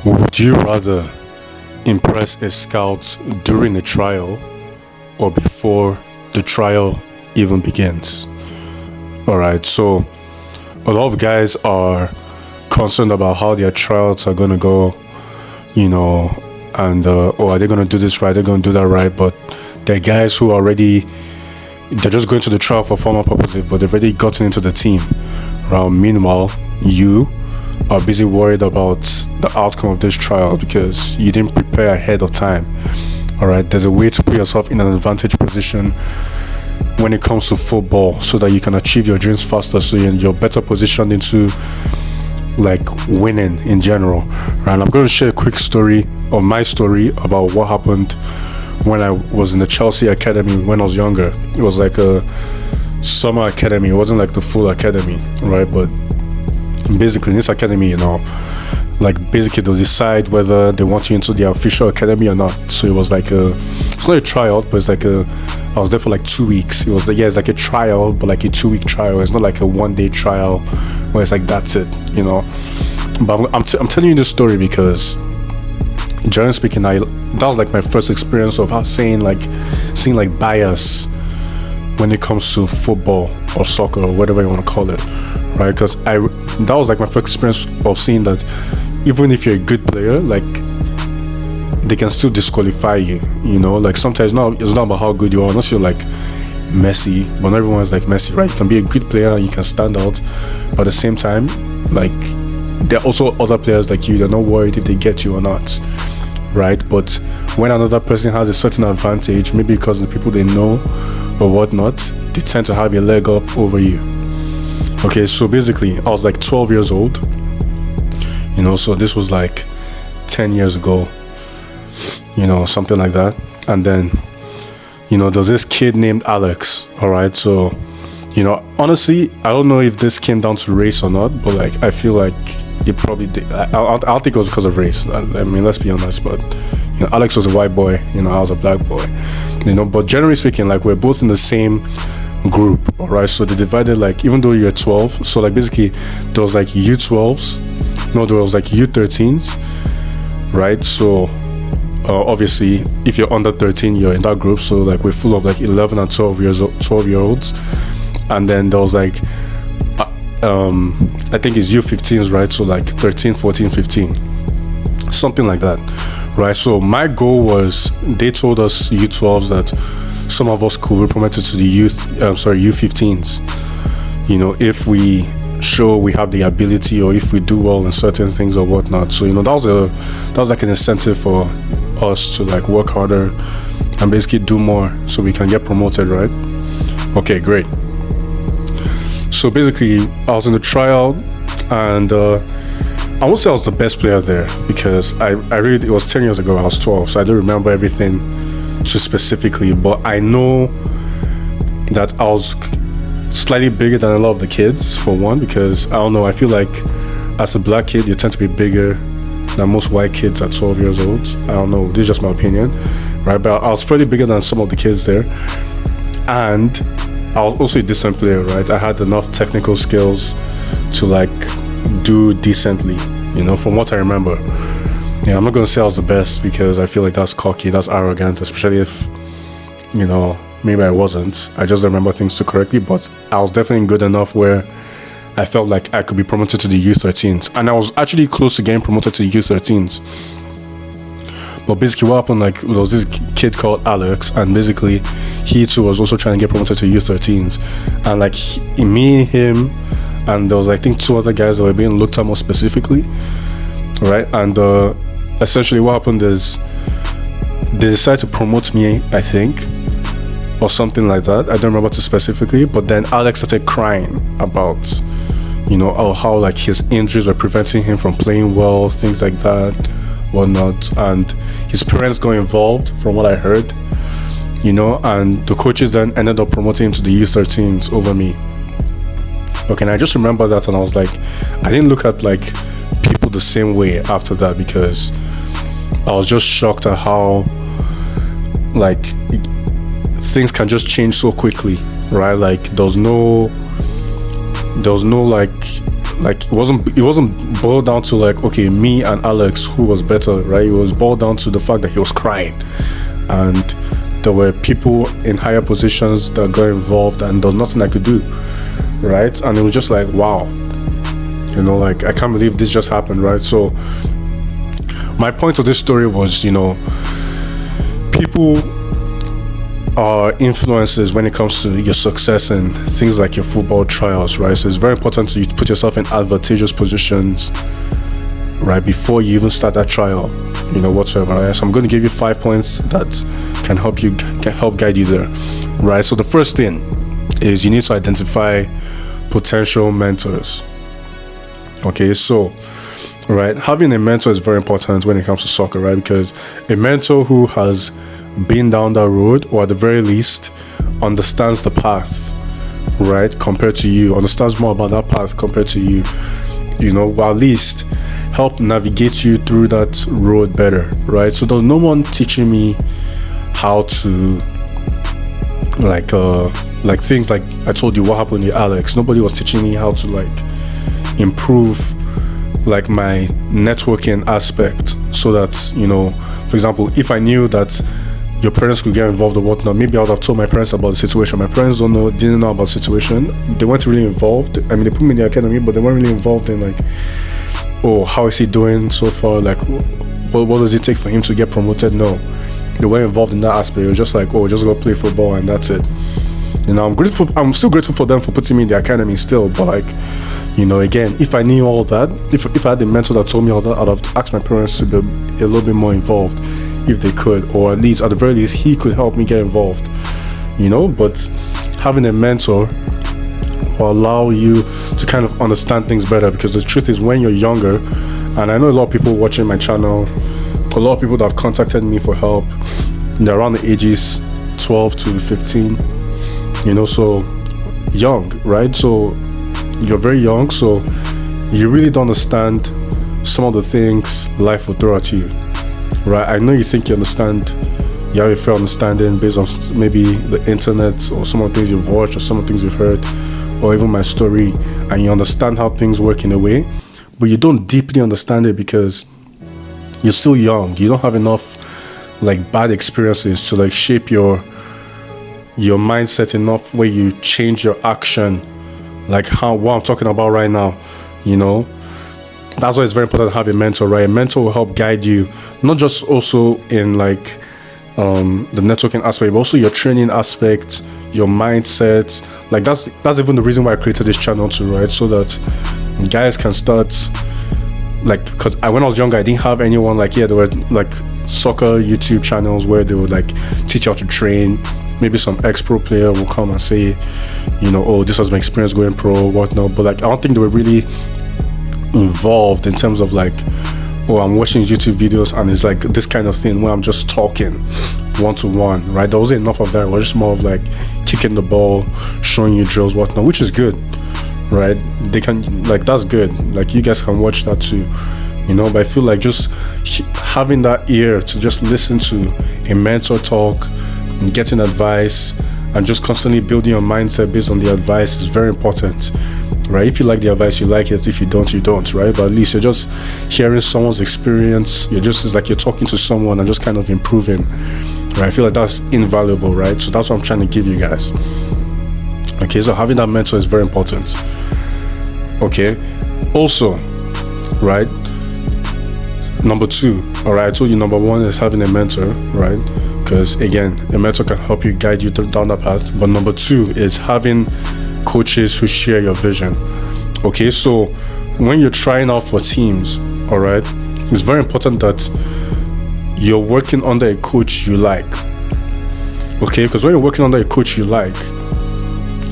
Would you rather impress a scout during a trial or before the trial even begins? Alright, so a lot of guys are concerned about how their trials are going to go, and are they going to do this right, they're going to do that right, but there are guys who they're just going to the trial for formal purposes, but they've already gotten into the team. Meanwhile, you are busy worried about the outcome of this trial because you didn't prepare ahead of time. Alright, there's a way to put yourself in an advantage position when it comes to football so that you can achieve your dreams faster, so you're better positioned into winning in general. Right, I'm going to share a quick story of my story about what happened when I was in the Chelsea Academy when I was younger. It was like a summer academy. It wasn't like the full academy, right? But basically in this academy, basically they'll decide whether they want you into the official academy or not. So it was it's not a tryout, but it's I was there for 2 weeks. It's like a trial, but like a 2-week trial. It's not like a 1-day trial where it's that's it, But I'm telling you this story because, generally speaking, that was my first experience of seeing bias when it comes to football or soccer or whatever you want to call it, right? Because that was my first experience of seeing that even if you're a good player, they can still disqualify you. Sometimes it's not about how good you are, unless you're Messi, but not everyone's like Messi, right? You can be a good player and you can stand out, but at the same time, there are also other players like you. They're not worried if they get you or not, right? But when another person has a certain advantage, maybe because of the people they know or whatnot, they tend to have a leg up over you. Okay, so basically I was 12 years old, so this was 10 years ago, something like that. And then there's this kid named Alex. All right, so honestly, I don't know if this came down to race or not, but I feel like it probably did. I don't think it was because of race. I mean, let's be honest. But Alex was a white boy, I was a black boy, but generally speaking, we're both in the same group. All right, so they divided even though you're 12, so basically there was U12s, no, there was U13s, right? So obviously if you're under 13, you're in that group, so we're full of 11 and 12 year olds. And then there was I think it's U15s, right? So 13, 14, 15, something like that, right? So my goal was, they told us U12s that some of us could be promoted to the U15s, if we show we have the ability or if we do well in certain things or whatnot. So that was an incentive for us to work harder and basically do more so we can get promoted, right? Okay, great. So basically I was in the trial, and I won't say I was the best player there because it was 10 years ago. I was 12, so I don't remember everything too specifically, but I know that I was slightly bigger than a lot of the kids, for one, because I don't know, I feel as a black kid you tend to be bigger than most white kids at 12 years old. I don't know, this is just my opinion, right? But I was fairly bigger than some of the kids there, and I was also a decent player, right? I had enough technical skills to do decently, from what I remember. Yeah, I'm not gonna say I was the best because I feel that's cocky, that's arrogant, especially if maybe I wasn't. I just don't remember things too correctly, but I was definitely good enough where I felt I could be promoted to the U13s, and I was actually close to getting promoted to the U13s. But basically what happened, there was this kid called Alex, and basically he too was also trying to get promoted to U13s, and me, him, and there was I think 2 other guys that were being looked at more specifically, right? And essentially what happened is they decided to promote me, I think, or something like that. I don't remember too specifically, but then Alex started crying about how his injuries were preventing him from playing well, things like that, whatnot, and his parents got involved from what I heard, and the coaches then ended up promoting him to the U13s over me. Okay, and I just remember that, and I was I didn't look at people the same way after that, because I was just shocked at how things can just change so quickly, right? There was no Like it wasn't boiled down to like, okay, me and Alex, who was better, right? It was boiled down to the fact that he was crying, and there were people in higher positions that got involved, and there was nothing I could do, right? And it was just like, wow, you know, like, I can't believe this just happened, right? So my point of this story was, you know, people are influences when it comes to your success and things like your football trials, right? So it's very important to put yourself in advantageous positions, right, before you even start that trial, you know, whatsoever, right? So I'm going to give you 5 points that can help guide you there, right? So the first thing is you need to identify potential mentors. Okay, so right, having a mentor is very important when it comes to soccer, right? Because a mentor who has been down that road, or at the very least understands the path, right, compared to you, understands more about that path compared to you, you know, will at least help navigate you through that road better, right? So there's no one teaching me how to like things like I told you what happened with Alex. Nobody was teaching me how to like improve like my networking aspect, so that, you know, for example, if I knew that your parents could get involved or whatnot, maybe I would have told my parents about the situation. My parents didn't know about the situation. They weren't really involved. I mean, they put me in the academy, but they weren't really involved in like, oh, how is he doing so far? Like, what does it take for him to get promoted? No, they weren't involved in that aspect. It was just like, oh, just go play football and that's it. You know, I'm still grateful for them for putting me in the academy still, but like, you know, again, if I knew all that, if I had a mentor that told me all that, I'd have asked my parents to be a little bit more involved if they could, or at the very least, he could help me get involved, you know. But having a mentor will allow you to kind of understand things better, because the truth is, when you're younger, and I know a lot of people watching my channel, a lot of people that have contacted me for help, they're around the ages 12 to 15, you know, so young, right? So you're very young, so you really don't understand some of the things life will throw at you, right? I know you think you understand, you have a fair understanding based on maybe the internet or some of the things you've watched or some of the things you've heard, or even my story, and you understand how things work in a way, but you don't deeply understand it because you're still young. You don't have enough like bad experiences to like shape your mindset enough where you change your action, like what I'm talking about right now, you know. That's why it's very important to have a mentor, right? A mentor will help guide you, not just also in like the networking aspect, but also your training aspect, your mindset. Like that's even the reason why I created this channel too, right? So that guys can start, like, because when I was younger, I didn't have anyone like, there were like soccer YouTube channels where they would like teach you how to train. Maybe some ex-pro player will come and say, you know, oh, this was my experience going pro, whatnot. But like, I don't think they were really involved in terms of like, oh, I'm watching YouTube videos and it's like this kind of thing where I'm just talking one-to-one, right? There wasn't enough of that. It was just more of like kicking the ball, showing you drills, whatnot, which is good, right? They can, like, that's good. Like, you guys can watch that too, you know. But I feel like just having that ear to just listen to a mentor talk and getting advice and just constantly building your mindset based on the advice is very important, right? If you like the advice, you like it. If you don't, you don't, right? But at least you're just hearing someone's experience. It's like you're talking to someone and just kind of improving, right? I feel like that's invaluable, right? So that's what I'm trying to give you guys. Okay, so having that mentor is very important. Okay, also, right, number 2, all right, I told you number 1 is having a mentor, right? Because again, a mentor can help you guide you down that path. But number 2 is having coaches who share your vision. Okay, so when you're trying out for teams, all right, it's very important that you're working under a coach you like. Okay, because when you're working under a coach you like,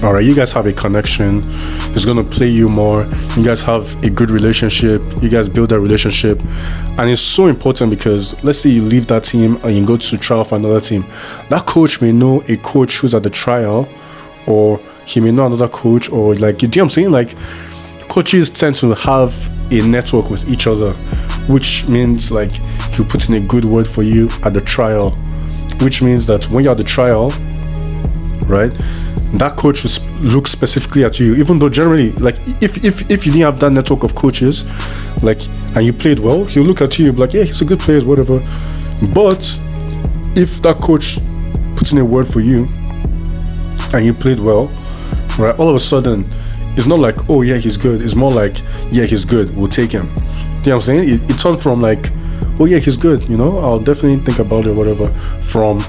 all right, you guys have a connection. It's going to play you more. You guys have a good relationship. You guys build that relationship. And it's so important because let's say you leave that team and you go to trial for another team. That coach may know a coach who's at the trial, or he may know another coach, or like, you know what I'm saying? Like, coaches tend to have a network with each other, which means like he'll put in a good word for you at the trial, which means that when you're at the trial, right? That coach will look specifically at you, even though generally, like, if you didn't have that network of coaches, like, and you played well, he'll look at you, be like, yeah, he's a good player, whatever. But if that coach puts in a word for you and you played well, right, all of a sudden it's not like, oh yeah, he's good. It's more like, yeah, he's good, we'll take him. You know what I'm saying? It turned from like, oh yeah, he's good, you know, I'll definitely think about it, whatever, from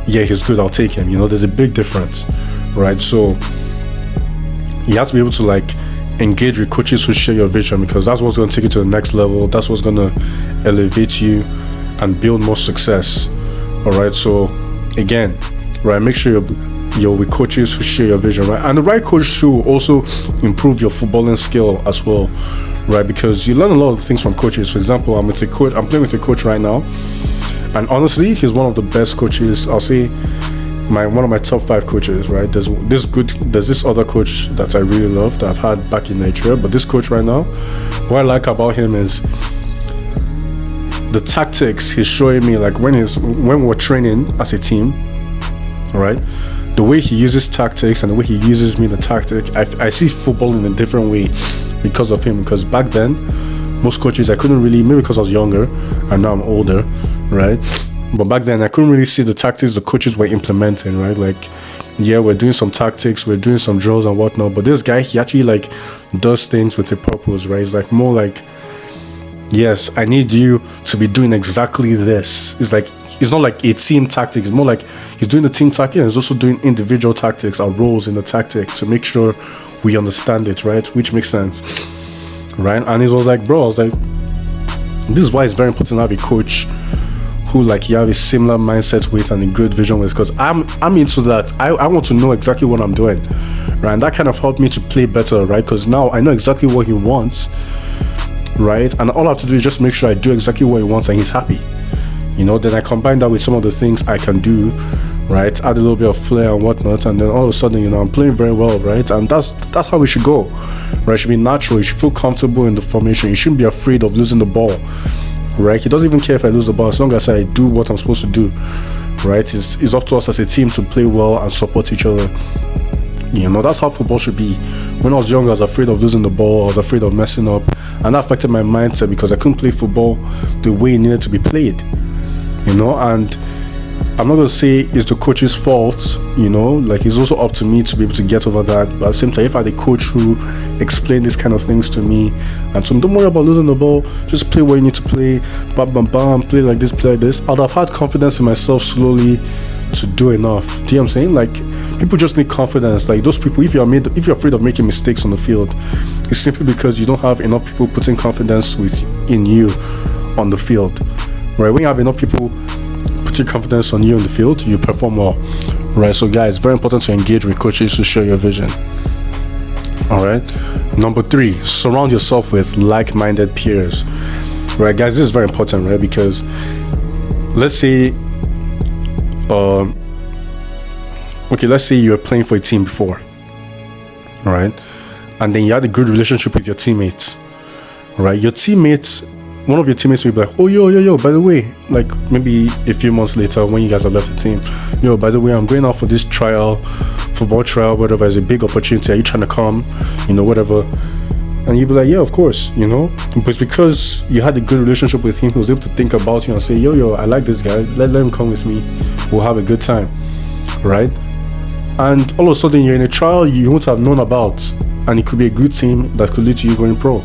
yeah, he's good, I'll take him. You know, there's a big difference, right? So you have to be able to like engage with coaches who share your vision, because that's what's going to take you to the next level. That's what's going to elevate you and build more success. All right. So again, right, make sure you're with coaches who share your vision, right? And the right coach too will also improve your footballing skill as well, right? Because you learn a lot of things from coaches. For example, I'm playing with a coach right now, and honestly, he's one of the best coaches. I'll say one of my top 5 coaches, right? There's this other coach that I really love that I've had back in Nigeria, but this coach right now, what I like about him is the tactics he's showing me, like when we're training as a team, right? The way he uses tactics and the way he uses me the tactic, I see football in a different way because of him. Because back then, most coaches I couldn't really, maybe because I was younger and now I'm older, right? But back then I couldn't really see the tactics the coaches were implementing, right? Like, yeah, we're doing some tactics, we're doing some drills and whatnot, but this guy, he actually like does things with a purpose, right? It's like more like, yes, I need you to be doing exactly this. It's like, it's not like a team tactic. It's more like he's doing the team tactic and he's also doing individual tactics or roles in the tactic to make sure we understand it, right? Which makes sense, right? And it was like, bro, I was like, this is why it's very important to have a coach who like you have a similar mindset with and a good vision with, because I'm into that. I want to know exactly what I'm doing, right? And that kind of helped me to play better, right? Because now I know exactly what he wants, right? And all I have to do is just make sure I do exactly what he wants and he's happy, you know. Then I combine that with some of the things I can do, right? Add a little bit of flair and whatnot, and then all of a sudden, you know, I'm playing very well, right? And that's how we should go, right? It should be natural. You should feel comfortable in the formation. You shouldn't be afraid of losing the ball, right? He doesn't even care if I lose the ball as long as I do what I'm supposed to do, right? It's up to us as a team to play well and support each other. You know, that's how football should be. When I was young, I was afraid of losing the ball. I was afraid of messing up, and that affected my mindset because I couldn't play football the way it needed to be played, you know. And I'm not going to say it's the coach's fault, you know, like it's also up to me to be able to get over that. But at the same time, if I had a coach who explained these kind of things to me and told me, don't worry about losing the ball, just play what you need to play, bam, bam, bam, play like this, I'd have had confidence in myself slowly to do enough. Do you know what I'm saying? Like, people just need confidence. Like those people, if you're afraid of making mistakes on the field, it's simply because you don't have enough people putting confidence in you on the field, right? When you have enough people put your confidence on you in the field, you perform well, right? So guys, very important to engage with coaches to share your vision. All right. Number 3, surround yourself with like-minded peers, right? Guys, this is very important, right? Because let's say let's say you're playing for a team before, right? And then you had a good relationship with your teammates, right? Your teammates, one of your teammates will be like, oh, yo, by the way, like maybe a few months later when you guys have left the team, yo, by the way, I'm going out for this football trial, whatever, is a big opportunity. Are you trying to come? You know, whatever. And you'd be like, yeah, of course, you know. But it's because you had a good relationship with him, he was able to think about you and say, yo, I like this guy. Let him come with me. We'll have a good time, right? And all of a sudden, you're in a trial you won't have known about, and it could be a good team that could lead to you going pro.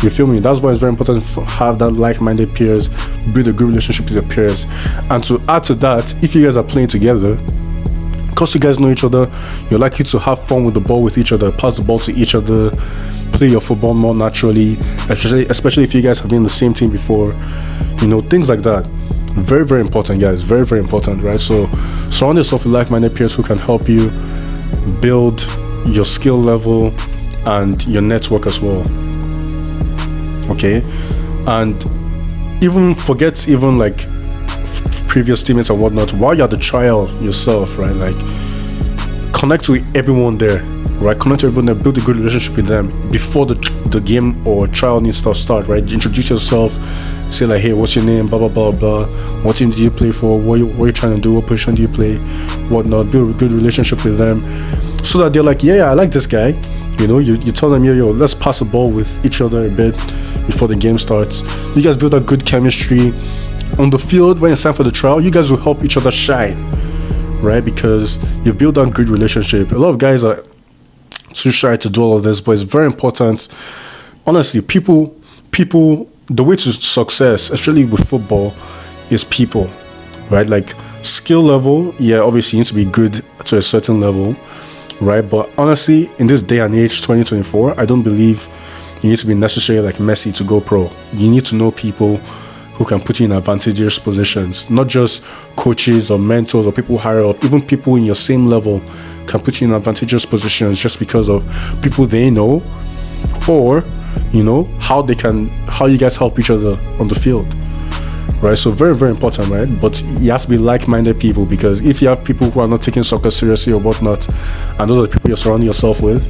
You feel me? That's why it's very important to have that like-minded peers, build a good relationship with your peers. And to add to that, if you guys are playing together, because you guys know each other, you're likely to have fun with the ball with each other, pass the ball to each other, play your football more naturally, especially if you guys have been in the same team before, you know, things like that. Very, very important, guys. Very, very important, right? So surround yourself with like-minded peers who can help you build your skill level and your network as well. Okay? And even forget like previous teammates and whatnot. While you're at the trial yourself, right? Like, connect with everyone there, right? Connect with everyone there, build a good relationship with them before the game or trial needs to start, right? Introduce yourself, say like, hey, what's your name, blah blah blah blah, what team do you play for, what you trying to do, what position do you play, whatnot. Build a good relationship with them, so that they're like, yeah, I like this guy. You tell them, yo, let's pass the ball with each other a bit before the game starts. You guys build a good chemistry on the field. When it's time for the trial, you guys will help each other shine, right? Because you've built a good relationship. A lot of guys are too shy to do all of this, but it's very important. Honestly, people, the way to success, especially with football, is people, right? Like skill level, yeah, obviously you need to be good to a certain level, right? But honestly, in this day and age, 2024, I don't believe you need to be necessarily like Messi to go pro. You need to know people who can put you in advantageous positions, not just coaches or mentors or people higher up. Even people in your same level can put you in advantageous positions just because of people they know, or how you guys help each other on the field, right? So very, very important, right? But you have to be like-minded people, because if you have people who are not taking soccer seriously or whatnot, and those are the people you're surrounding yourself with,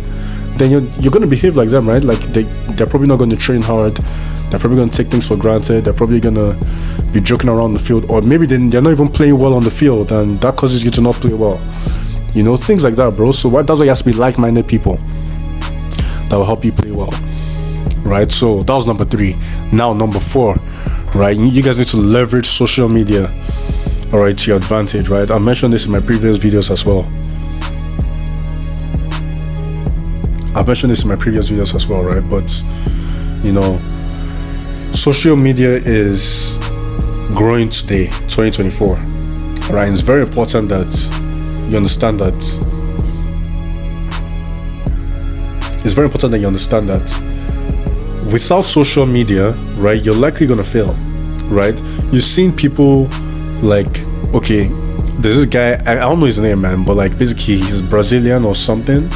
then you're going to behave like them, right? Like they're probably not going to train hard. They're probably going to take things for granted. They're probably going to be joking around the field, or maybe they're not even playing well on the field, and that causes you to not play well. Things like that, bro. So that's why you have to be like-minded people that will help you play well, right? So that was number 3. Now number 4, right? You guys need to leverage social media, all right, to your advantage, right? I mentioned this in my previous videos as well. Right? But social media is growing today, 2024, right? It's very important that you understand that. It's very important that you understand that without social media, right, you're likely gonna fail, right? You've seen people like, okay, there's this guy, I don't know his name, man, but like basically he's Brazilian or something,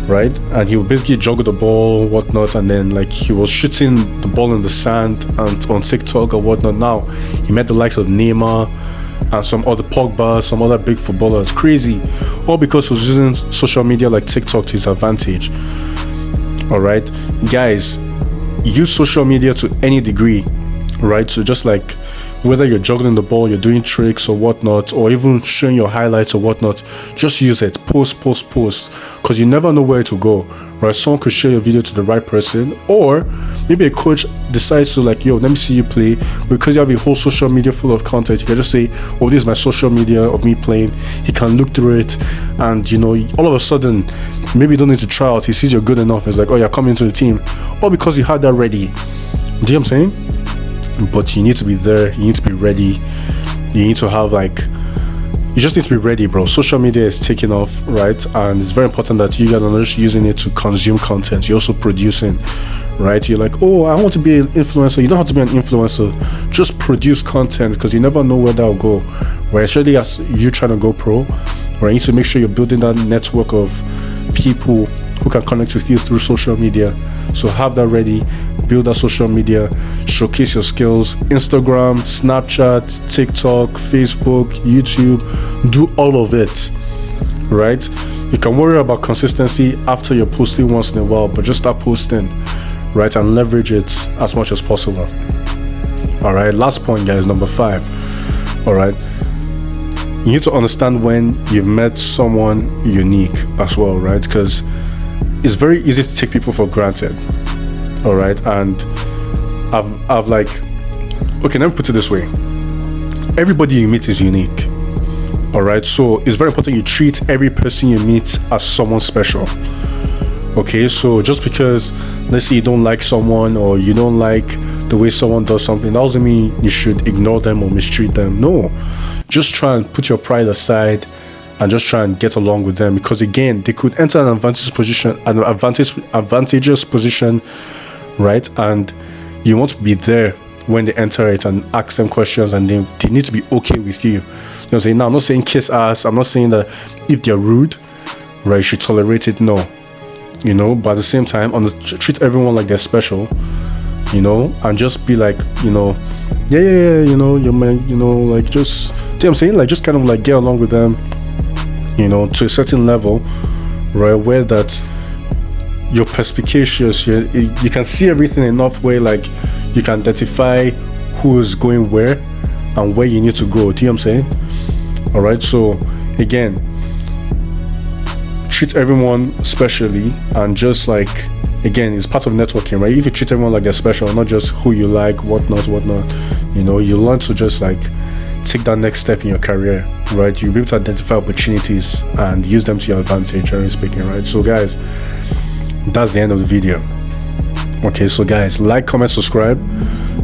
right? And he would basically juggle the ball, whatnot, and then like he was shooting the ball in the sand and on TikTok or whatnot. Now he met the likes of Neymar and some other Pogba, some other big footballers. Crazy, all because he was using social media like TikTok to his advantage. All right, guys, use social media to any degree, right? So just like whether you're juggling the ball, you're doing tricks or whatnot, or even showing your highlights or whatnot, just use it. Post, because you never know where it will go, right? Someone could share your video to the right person, or maybe a coach decides to like, yo, let me see you play. Because you have a whole social media full of content, you can just say, oh, this is my social media of me playing. He can look through it, and all of a sudden, maybe you don't need to try out. He sees you're good enough. It's like, oh, you're coming into the team, all because you had that ready. Do you know what I'm saying? But you need to be there, you need to be ready, you need to have you just need to be ready, bro. Social media is taking off, right? And it's very important that you guys are not just using it to consume content, you're also producing, right? You're like, oh, I want to be an influencer. You don't have to be an influencer, just produce content, because you never know where that'll go, right? Especially as you trying to go pro, right? You need to make sure you're building that network of people who can connect with you through social media. So have that ready, build that social media, showcase your skills. Instagram, Snapchat, TikTok, Facebook, YouTube, do all of it, right? You can worry about consistency after you're posting once in a while, but just start posting, right? And leverage it as much as possible. All right, last point, guys, number 5. All right, you need to understand when you've met someone unique as well, right? Because it's very easy to take people for granted, all right? And I've like, okay, let me put it this way. Everybody you meet is unique, all right? So it's very important you treat every person you meet as someone special, okay? So just because, let's say you don't like someone, or you don't like the way someone does something, that doesn't mean you should ignore them or mistreat them. No, just try and put your pride aside and just try and get along with them, because again, they could enter an advantageous position, right? And you want to be there when they enter it and ask them questions, and they need to be okay with you. You know what I'm saying? Now, I'm not saying kiss ass. I'm not saying that if they're rude, right, you should tolerate it. No, but at the same time, treat everyone like they're special, and just be like, yeah, you're my, like, just, do you know what I'm saying? Like, just kind of like get along with them, to a certain level, right, where that you're perspicacious, you can see everything enough where like you can identify who is going where and where you need to go. Do you know what I'm saying? All right, so again, treat everyone specially, and just like, again, it's part of networking, right? If you treat everyone like they're special, not just who you like, whatnot, you know, you learn to just like take that next step in your career, right? You'll be able to identify opportunities and use them to your advantage, generally speaking, right? So guys, that's the end of the video. Okay, so guys, like, comment, subscribe.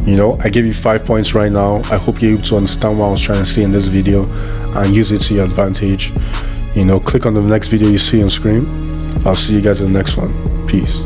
You know, I gave you 5 points right now. I hope you're able to understand what I was trying to say in this video and use it to your advantage. You know, click on the next video you see on screen. I'll see you guys in the next one. Peace.